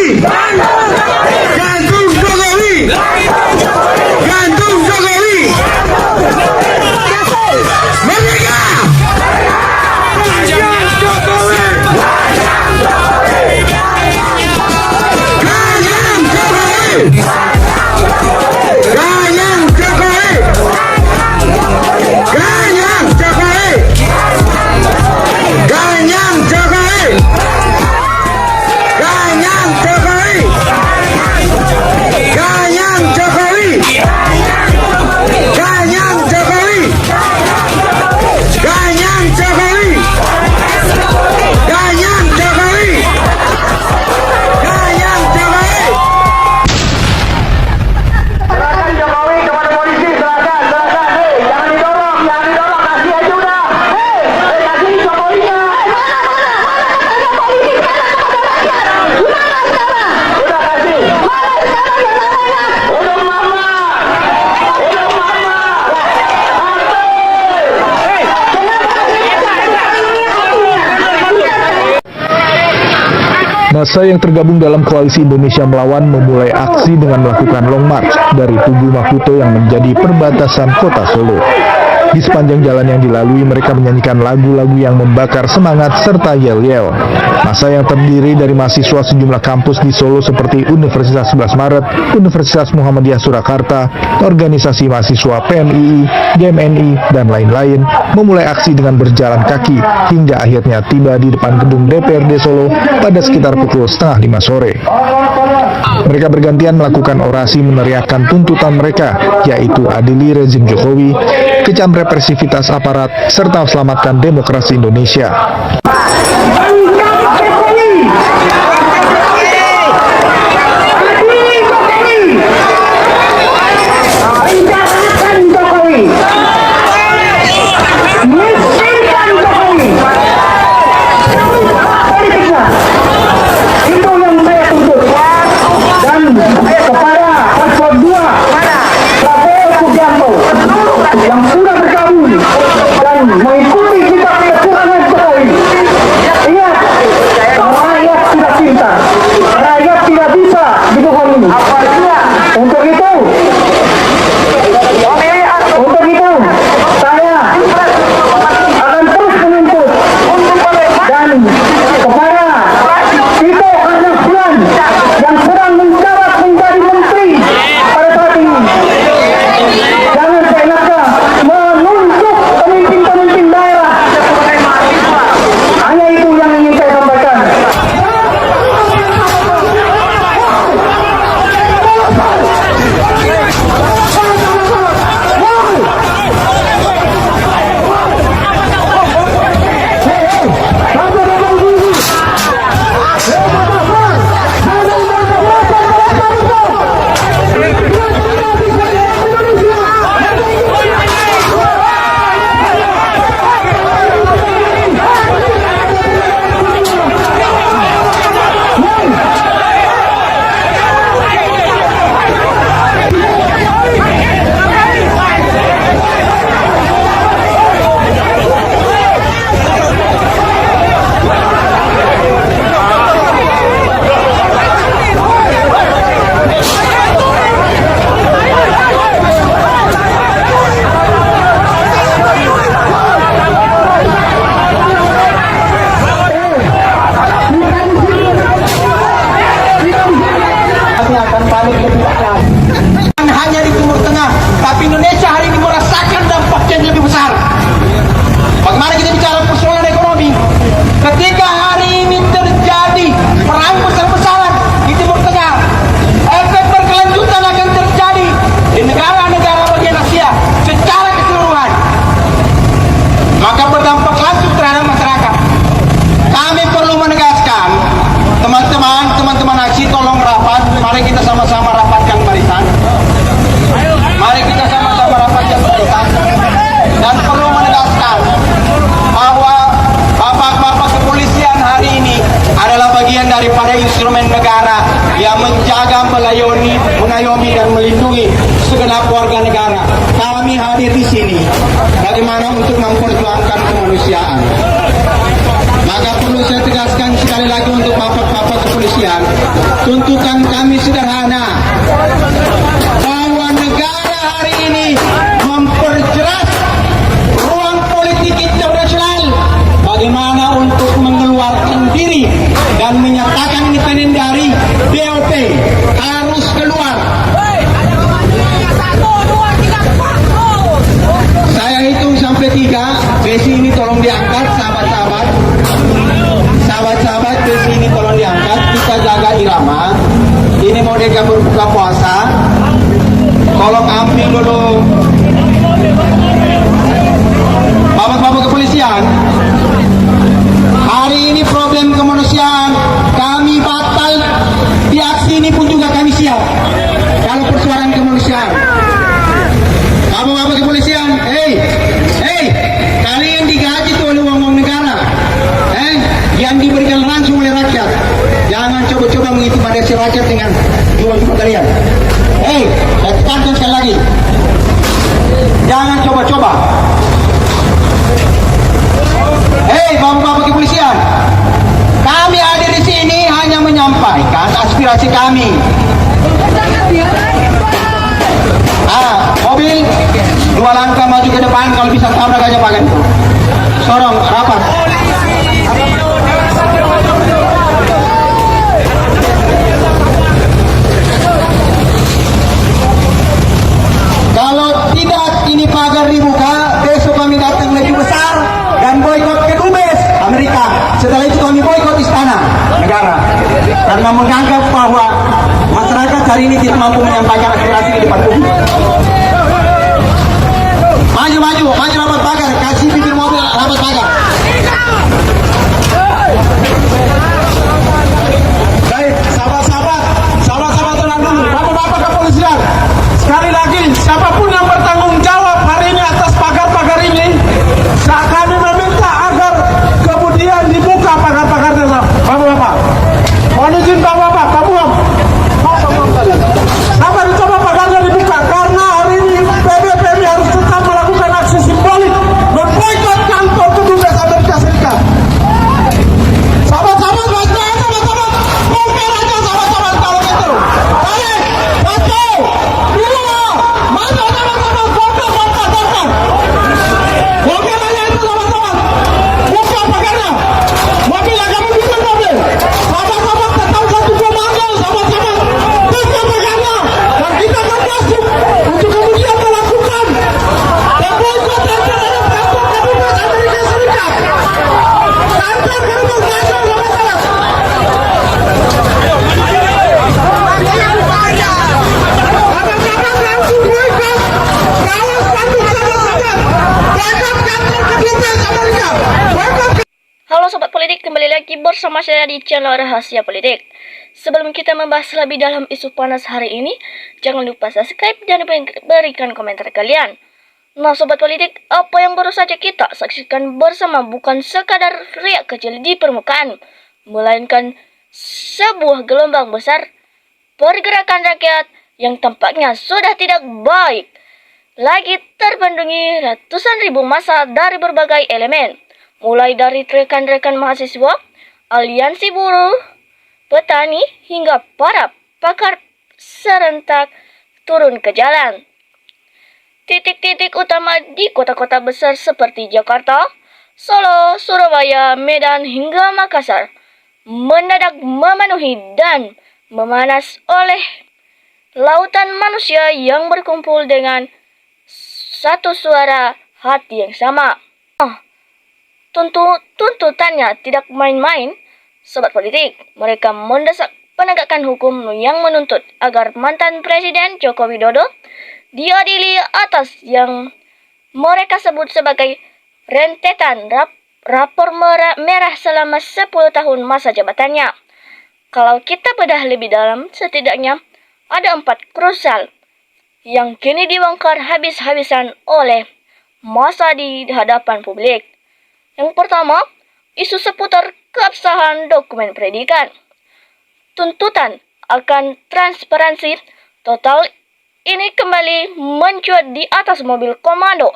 Gantung Jokowi. Gantung Jokowi. Merdeka. Gantung Jokowi. Gantung Jokowi. Gantung Jokowi. Gantung Jokowi. Gantung Jokowi. Gantung Jokowi. Gantung Jokowi. Gantung Jokowi. Gantung Jokowi. Gantung Jokowi. Gantung Jokowi. Serahkan Jokowi kepada polisi, serahkan. Hei, jangan didorong, kasih aja udah. Hei, kasih Jokowinya. Udah kasih. Udah mama. Massa yang tergabung dalam Koalisi Indonesia Melawan memulai aksi dengan melakukan long march dari Tugu Maputo yang menjadi perbatasan kota Solo. Di sepanjang jalan yang dilalui, mereka menyanyikan lagu-lagu yang membakar semangat serta yel-yel. Massa yang terdiri dari mahasiswa sejumlah kampus di Solo seperti Universitas 11 Maret, Universitas Muhammadiyah Surakarta, organisasi mahasiswa PMII, GMNI, dan lain-lain, memulai aksi dengan berjalan kaki hingga akhirnya tiba di depan gedung DPRD Solo pada sekitar pukul 4:30 sore. Mereka bergantian melakukan orasi meneriakkan tuntutan mereka, yaitu adili rezim Jokowi, kecam represivitas aparat, serta selamatkan demokrasi Indonesia. Yang sudah bergabung dan mengikuti kita kecurangan Jokowi. Ingat, rakyat tidak cinta, rakyat tidak bisa dibohongi. Untuk itu, saya akan terus menuntut dan kepada Tito Karnavian yang sedang menjabat menjadi menteri pada saat ini. Jangan seenaknya menunjuk pemimpin-pemimpin daerah. Hanya itu yang ingin saya sampaikan. Akan panik lebih keras. Hanya di Timur Tengah, tapi Indonesia hari ini merasakan dampak yang lebih besar. Bagaimana kita bicara persoalan ekonomi? Ketika hari ini terjadi perang besar-besaran di Timur Tengah, efek berkelanjutan akan terjadi di negara-negara bagian Asia secara keseluruhan. Maka berdampak langsung terhadap masyarakat. Kami perlu menegaskan, teman-teman aksi tolong rapat. Mari kita sama-sama rapatkan barisan. Mari kita sama-sama rapatkan barisan. Dan perlu menegaskan bahwa bapak-bapak kepolisian hari ini adalah bagian daripada instrumen negara yang menjaga, mengayomi dan melindungi segenap warga negara. Kami hadir di sini bagaimana untuk memperjuangkan kemanusiaan. Maka perlu saya tegaskan sekali lagi untuk bapak-bapak kepolisian, tuntutan kami sederhana, bahwa negara hari ini memperjelas ruang politik internasional bagaimana untuk mengeluarkan diri dan menyatakan independen dari BOP harus keluar. Saya hitung sampai 3. Besi ini tolong diangkat, sahabat-sahabat. Sahabat-sahabat, besi ini tolong diangkat. Kita jaga irama. Ini mau mereka berbuka puasa. Tolong ambil dulu. Bapak-bapak kepolisian, hari ini problem kemanusiaan kami batal. Di aksi ini pun juga kami siap. Kalau persoalan kemanusiaan, bapak-bapak kepolisian, kalian digaji tuh oleh uang negara, yang diberikan langsung oleh rakyat. Jangan coba-coba mengintimidasi rakyat dengan jual-jual kalian. Saya tekankan sekali lagi, jangan coba-coba. Bapak-bapak kepolisian, kami hadir di sini hanya menyampaikan aspirasi kami. Mobil 2 langkah maju ke depan, kalau bisa tabrak aja pakai. Sorong rapat. Kalau tidak ini pagar dibuka, besok kami datang lebih besar dan boikot ke Dubes Amerika. Setelah itu kami boikot istana negara karena menganggap bahwa masyarakat hari ini tidak mampu menyampaikan aspirasi di depan publik. Maju rapat pagar, kasih bibir mobil rapat pagar. Baik, sahabat-sahabat tenang dulu. Bapak-bapak kepolisian, sekali lagi siapapun yang bertanggung jawab hari ini atas pagar-pagar ini, kami meminta agar kemudian dibuka pagar-pagarnya. Bapak-bapak, mohon izin bapak-bapak, Pak Buam. Kenapa dicoba pagarnya dibuka? Karena hari ini PBPM harus tetap melakukan aksi simbolik memboikot kantor Kedubes Amerika Serikat. Sahabat-sahabat, bongkar aja sahabat-sahabat kalau gitu. Baik, satu, dua, maju sahabat-sahabat, bongkar. Bongkar aja itu sahabat-sahabat. Buka pagarnya. Mobil agak menunjukkan mobil. Sahabat-sahabat tetap satu komando sahabat-sahabat. Buka pagarnya. Dan kita akan masuk untuk kemudian melakukan boikot terhadap kantor Kedubes Amerika Serikat. Kantor Kedubes sahabat-sahabat. Sahabat-sahabat langsung boikot. Bawa spanduk sahabat-sahabat. Boikot kantor Kedubes Amerika. Boikot. Halo Sobat Politik, kembali lagi bersama saya di channel Rahasia Politik. Sebelum kita membahas lebih dalam isu panas hari ini, jangan lupa subscribe dan berikan komentar kalian. Nah Sobat Politik, apa yang baru saja kita saksikan bersama bukan sekadar riak kecil di permukaan, melainkan sebuah gelombang besar pergerakan rakyat yang tampaknya sudah tidak baik lagi terbendungi ratusan ribu massa dari berbagai elemen, mulai dari rekan-rekan mahasiswa, aliansi buruh, petani, hingga para pakar serentak turun ke jalan. Titik-titik utama di kota-kota besar seperti Jakarta, Solo, Surabaya, Medan, hingga Makassar mendadak memenuhi dan memanas oleh lautan manusia yang berkumpul dengan satu suara hati yang sama. Tuntutannya tidak main-main, Sobat Politik. Mereka mendesak penegakan hukum yang menuntut agar mantan Presiden Joko Widodo diadili atas yang mereka sebut sebagai rentetan rapor merah selama 10 tahun masa jabatannya. Kalau kita bedah lebih dalam, setidaknya ada 4 krusial yang kini dibongkar habis-habisan oleh massa di hadapan publik. Yang pertama, isu seputar keabsahan dokumen pendidikan. Tuntutan akan transparansi total ini kembali mencuat di atas mobil komando.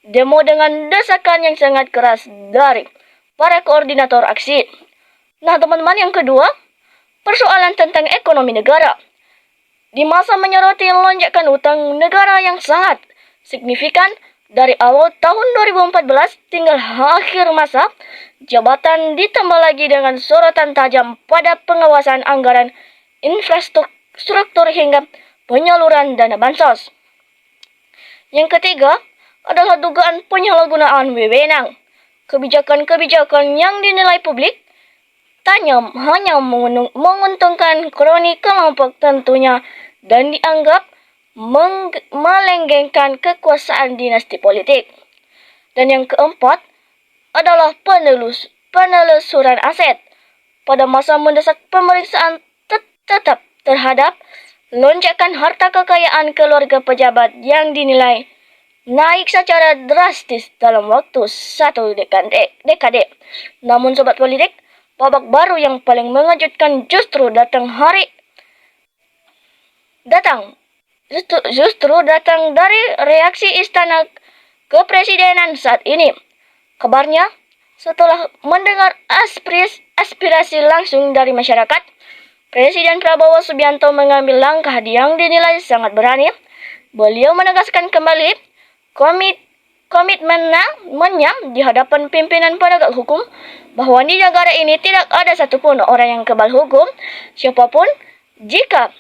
Demo dengan desakan yang sangat keras dari para koordinator aksi. Nah, teman-teman, yang kedua, persoalan tentang ekonomi negara. Di masa menyoroti lonjakan utang negara yang sangat signifikan dari awal tahun 2014 tinggal akhir masa jabatan, ditambah lagi dengan sorotan tajam pada pengawasan anggaran infrastruktur hingga penyaluran dana bansos. Yang ketiga adalah dugaan penyalahgunaan wewenang. Kebijakan-kebijakan yang dinilai publik hanya menguntungkan kroni kelompok tentunya dan dianggap melenggengkan kekuasaan dinasti politik. Dan yang keempat adalah penelusuran aset. Pada masa mendesak pemeriksaan tetap terhadap lonjakan harta kekayaan keluarga pejabat yang dinilai naik secara drastis dalam waktu 1 dekade. Namun sobat politik, babak baru yang paling mengejutkan justru datang dari reaksi istana kepresidenan saat ini. Kabarnya, setelah mendengar aspirasi langsung dari masyarakat, Presiden Prabowo Subianto mengambil langkah yang dinilai sangat berani. Beliau menegaskan kembali komitmennya di hadapan pimpinan penegak hukum bahwa di negara ini tidak ada satupun orang yang kebal hukum, siapapun, jika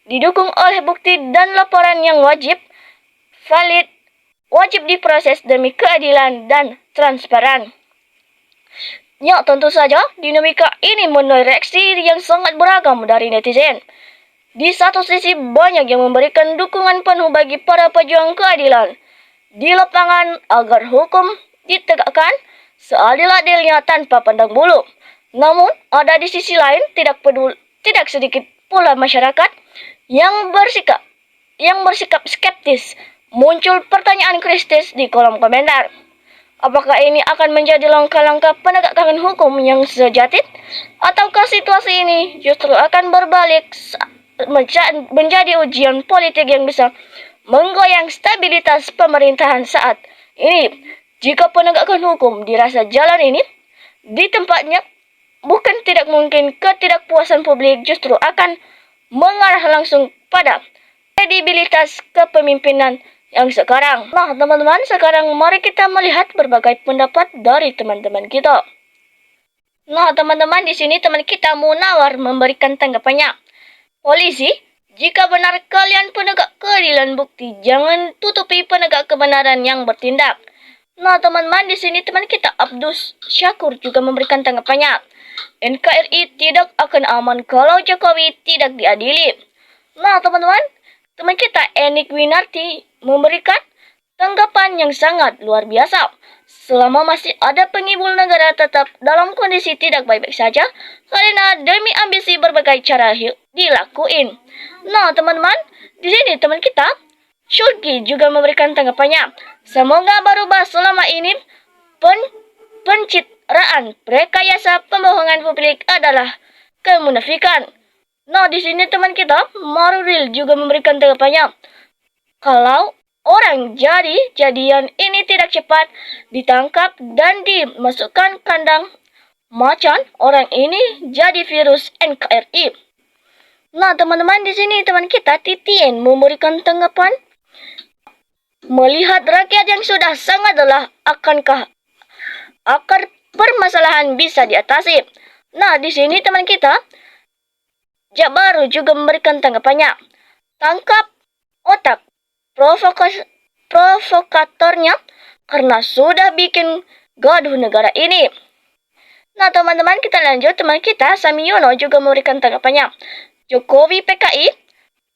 didukung oleh bukti dan laporan yang valid, wajib diproses demi keadilan dan transparan. Ya, tentu saja dinamika ini menuai reaksi yang sangat beragam dari netizen. Di satu sisi banyak yang memberikan dukungan penuh bagi para pejuang keadilan di lapangan agar hukum ditegakkan seadil-adilnya tanpa pandang bulu. Namun, ada di sisi lain tidak sedikit pula masyarakat yang bersikap skeptis. Muncul pertanyaan kritis di kolom komentar. Apakah ini akan menjadi langkah-langkah penegakan hukum yang sejati? Ataukah situasi ini justru akan berbalik menjadi ujian politik yang bisa menggoyang stabilitas pemerintahan saat ini? Jika penegakan hukum dirasa jalan ini di tempatnya, bukan tidak mungkin ketidakpuasan publik justru akan mengarah langsung pada kredibilitas kepemimpinan yang sekarang. Nah, teman-teman, sekarang mari kita melihat berbagai pendapat dari teman-teman kita. Nah, teman-teman, di sini teman kita Munawar memberikan tanggapannya. Polisi, jika benar kalian penegak keadilan bukti, jangan tutupi penegak kebenaran yang bertindak. Nah, teman-teman, di sini teman kita Abdus Syakur juga memberikan tanggapannya. NKRI tidak akan aman kalau Jokowi tidak diadili. Nah, teman-teman, teman kita Enik Winarti memberikan tanggapan yang sangat luar biasa. Selama masih ada pengibul negara tetap dalam kondisi tidak baik-baik saja karena demi ambisi berbagai cara dilakuin. Nah, teman-teman, di sini teman kita Shulki juga memberikan tanggapannya. Semoga berubah selama ini pencitraan rekayasa pembohongan publik adalah kemunafikan. Nah, di sini teman kita Maruril juga memberikan tanggapannya. Kalau orang jadian ini tidak cepat ditangkap dan dimasukkan kandang macan, orang ini jadi virus NKRI. Nah, teman-teman, di sini teman kita Titien memberikan tanggapan. Melihat rakyat yang sudah sangat lelah, akankah akar permasalahan bisa diatasi? Nah, di sini teman kita Jabaru juga memberikan tanggapannya. Tangkap otak provokatornya karena sudah bikin gaduh negara ini. Nah, teman-teman, kita lanjut. Teman kita Samiono juga memberikan tanggapannya. Jokowi PKI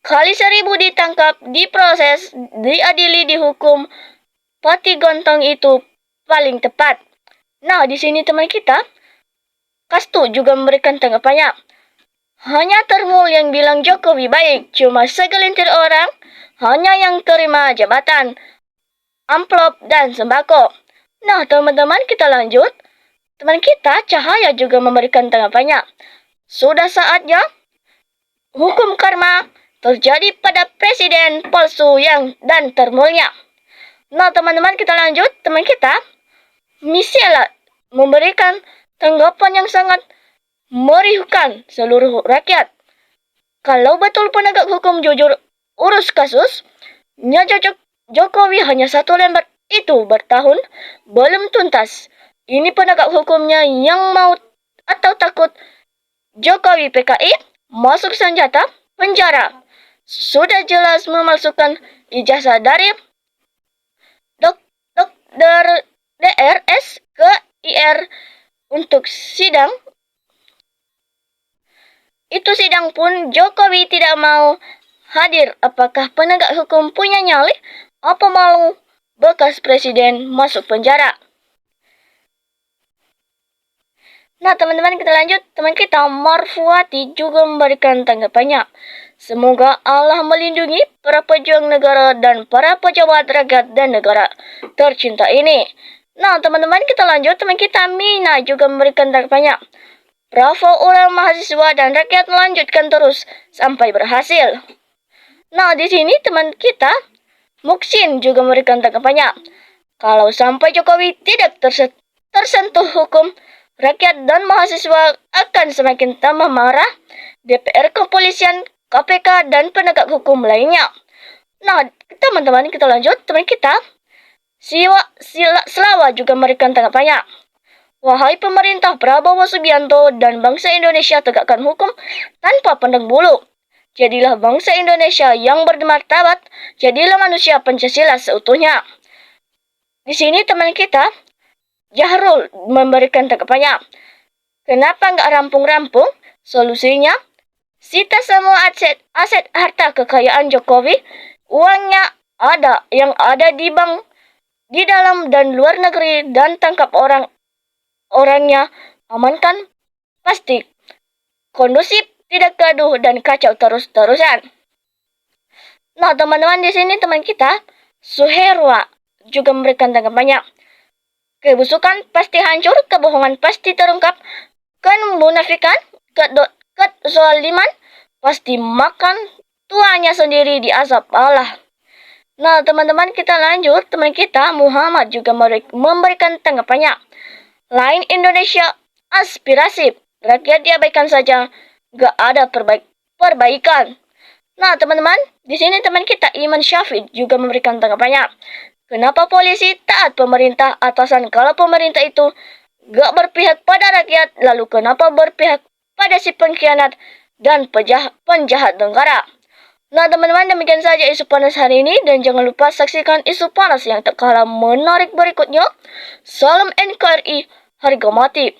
kali 1000 ditangkap, diproses, diadili, dihukum, pati gontong itu paling tepat. Nah, di sini teman kita Kastu juga memberikan tanggapannya. Hanya Termul yang bilang Jokowi baik, cuma segelintir orang hanya yang terima jabatan, amplop, dan sembako. Nah, teman-teman, kita lanjut. Teman kita Cahaya juga memberikan tanggapannya. Sudah saatnya hukum karma terjadi pada presiden palsu dan Termulnya. Nah, teman-teman, kita lanjut. Teman kita memberikan tanggapan yang sangat meriuhkan seluruh rakyat. Kalau betul penegak hukum jujur urus kasus, Jokowi hanya satu lembar itu bertahun belum tuntas. Ini penegak hukumnya yang mau atau takut Jokowi PKI masuk senjata penjara. Sudah jelas memalsukan ijazah dari dokter DRS ke IR untuk sidang. Itu sidang pun Jokowi tidak mau hadir. Apakah penegak hukum punya nyali? Apa mau bekas presiden masuk penjara? Nah teman-teman, kita lanjut. Teman kita Marfuati juga memberikan tanggapannya. Semoga Allah melindungi para pejuang negara dan para pejabat rakyat dan negara tercinta ini. Nah teman-teman, kita lanjut. Teman kita Mina juga memberikan tanggapannya. Bravo orang mahasiswa dan rakyat melanjutkan terus sampai berhasil. Nah di sini teman kita Muksin juga memberikan tanggapannya. Kalau sampai Jokowi tidak tersentuh hukum, rakyat dan mahasiswa akan semakin tambah marah, DPR, kepolisian, KPK, dan penegak hukum lainnya. Nah, teman-teman, kita lanjut. Teman kita, Selawa juga memberikan tanggapannya. Wahai pemerintah Prabowo Subianto dan bangsa Indonesia, tegakkan hukum tanpa pandang bulu. Jadilah bangsa Indonesia yang bermartabat, jadilah manusia Pancasila seutuhnya. Di sini teman kita, Jahrul memberikan tanggapannya. Kenapa nggak rampung-rampung? Solusinya, sita semua aset harta kekayaan Jokowi, uangnya ada yang ada di bank, di dalam dan luar negeri, dan tangkap orangnya, amankan, pasti kondusif, tidak gaduh dan kacau terus-terusan. Nah teman-teman, di sini teman kita Suherwa juga memberikan tanggapannya. Kebusukan pasti hancur, kebohongan pasti terungkap, kemunafikan, kezaliman pasti makan tuanya sendiri di azab Allah. Nah teman-teman, kita lanjut. Teman kita Muhammad juga memberikan tanggapannya. Lain Indonesia aspirasi, rakyat diabaikan saja, gak ada perbaikan. Nah teman-teman, di sini teman kita Iman Syafid juga memberikan tanggapannya. Kenapa polisi taat pemerintah atasan kalau pemerintah itu gak berpihak pada rakyat, lalu kenapa berpihak pada si pengkhianat dan penjahat negara? Nah teman-teman, demikian saja isu panas hari ini, dan jangan lupa saksikan isu panas yang tak kalah menarik berikutnya. Salam NKRI, harga mati.